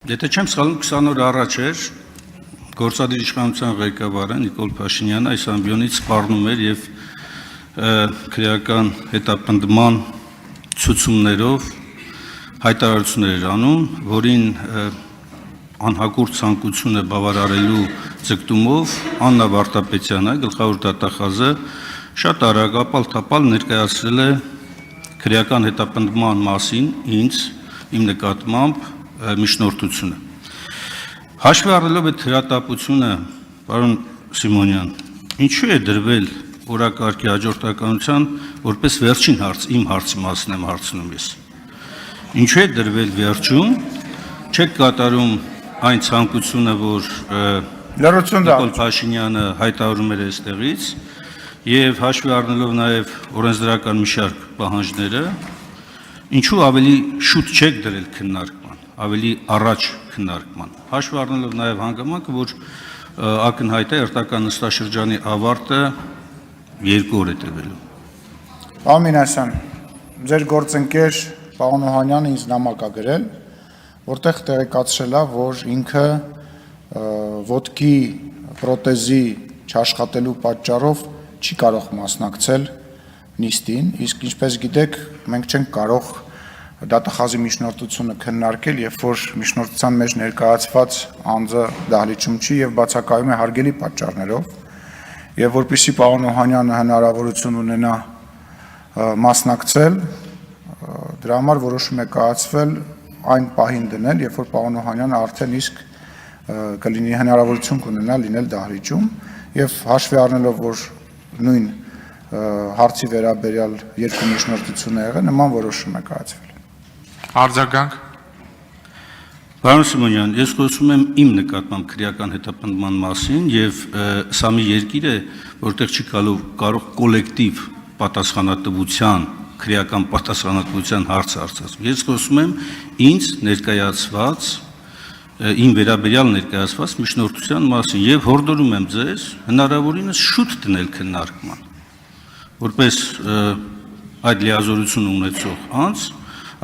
Եթե չեմ սխալվում 20 օր առաջ էր գործադիր իշխանության ղեկավարը Նիկոլ Փաշինյանը այս ամբիոնից սպառնում էր եւ քրեական հետապնդման ցուցումներով հայտարարություններ էր անում, որին անհագուրդ ցանկությունը բավարարելու ձգտումով Աննա Վարդապետյանը, գլխավոր դատախազը, շատ արագ ապալ-թապալ ներկայացրել է քրեական հետապնդման մասին իմ նկատմամբ միջնորդությունը։ Հաշվի առնելով այդ հրատապությունը, պարոն Սիմոնյան, ինչու է դրվել օրակարգի հաջորդականության որպես վերջին հարց, իմ հարցի մասն եմ հարցնում ես։ Ինչու է դրվել վերջում, չեք կատարում այն ցանկությունը, որ Նիկոլ Փաշինյանը հայտարարում էր այստեղից, եւ հաշվի առնելով նաեւ օրենսդրական մի շարք պահանջները, ինչու ավելի շուտ չեք դրել քննարկման, ավելի առաջ քննարկման, հաշվի առնելով նաեւ հանգամանքը, որ ակնհայտ է երթական նստաշրջանի ավարտը 2 օր է տևելու։ Պարոն Մինասյան, ձեր գործընկեր պարոն Օհանյանը ինձ նամակ է գրել, որտեղ տեղեկացրել է, որ ինքը ոտքի պրոթեզի չաշխատելու պատճառով չի կարող մասնակցել նիստին, իսկ ինչպես գիտեք, մենք չենք կարող դատախազի միջնորդությունը քննարկել, երբ որ միջնորդության մեջ ներկայացված անձը դահլիճում չի եւ բացակայում է հարգելի պատճառներով, եւ որպեսզի պարոն Օհանյանը հնարավորություն ունենա մասնակցել, դրա համար որոշում է կայացվել այն պահին դնել, երբ որ պարոն Օհանյանը արդեն իսկ կլինի հնարավորություն կունենա լինել դահլիճում եւ հաշվի առնելով, որ նույն հարցի վերաբերյալ երկու միջնորդություն է եղել, նման որոշում է կայացվել։ Արձագանք։ Պարոն Սիմոնյան, ես խոսում եմ իմ նկատմամբ քրեական հետապնդման մասին եւ սա մի երկիր է, որտեղ չի կարող կոլեկտիվ պատասխանատվության, քրեական պատասխանատվության հարց արծարծել։ Ես խոսում եմ ինձ ներկայացված իմ վերաբերյալ ներկայացված միջնորդության մասին եւ հորդորում եմ ձեզ հնարավորինս շուտ դնել քննարկման, որպես այդ լիազորություն ունեցող անձ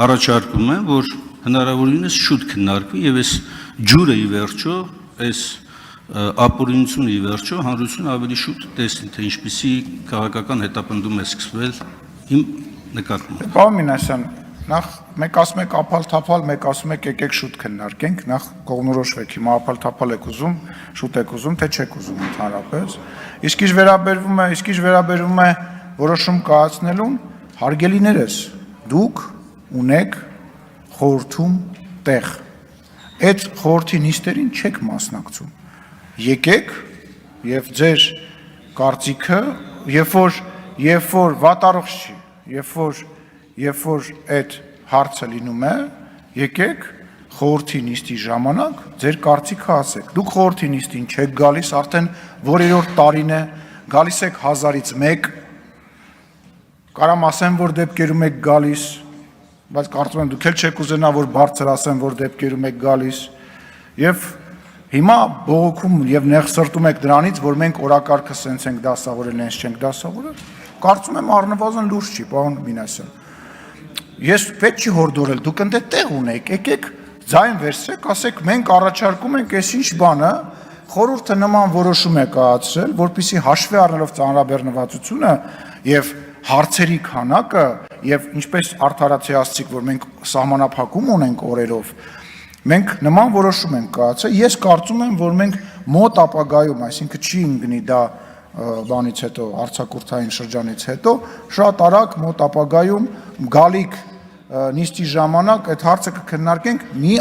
առաջարկում եմ, որ հնարավորինս շուտ քննարկվի եւ այս ջուրը ի վերջո, այս ապօրինությունը ի վերջո հանրությունը ավելի շուտ տեսնի, թե ինչպիսի քաղաքական հետապնդում է սկսվել իմ նկատմամբ։ Պարոն Մինասյան, նախ մեկ ասում եք ապալ-թափալ, մեկ ասում եք եկեք շուտ քննարկենք, նախ կողմնորոշվեք, հիմա ապալ-թափալ եք ուզում, շուտ եք ուզում, թե չեք ուզում ընդհանրապես։ Իսկ ինչ վերաբերվում է որոշում կայացնելուն, հարգելիներս, դուք ունեք խորհրդում տեղ։ Այդ խորհրդի նիստերին չեք մասնակցում։ Եկեք եւ ձեր կարծիքը, երբ որ վատառողջ չի, երբ որ այդ հարցը լինում է, եկեք խորհրդի նիստի ժամանակ ձեր կարծիքը ասեք։ Դուք խորհրդի նիստին չեք գալիս, արդեն որերորդ տարին է, գալիս եք 1000-ից 1, կարամ ասեմ, որ դեպքերում եք գալիս, բայց կարծում եմ դուք էլ չեք ուզենա, որ բարձր ասեմ, որ դեպքերում եք գալիս, եւ հիմա բողոքում եւ նեղսրտում եք դրանից, որ մենք օրակարգը սենց ենք դասավորել, հենց չենք դասավորել։ Կարծում եմ առնվազն լուրջ չի, պարոն Մինասյան։ Ես պետք չի հորդորել, դուք ընդ տեղ ունեք, եկեք ձայն վերցրեք, ասեք մենք առաջարկում ենք այսինչ բանը, խորհուրդը նման որոշում է կայացրել, որպեսզի հաշվի առնելով ծանրաբեռնվածությունը եւ հարցերի քանակը եւ ինչպես արդարացիացիք, որ մենք սահմանափակում ունենք օրերով, մենք նման որոշում ենք կայացրել։ Ես կարծում եմ, որ մենք մոտ ապագայում, այսինքն չի ընկնի դա բանից հետո, արձակուրդային շրջանից հետո, շատ արագ մոտ ապագայում գալիք նիստի ժամանակ այդ հարցը կքննարկենք մի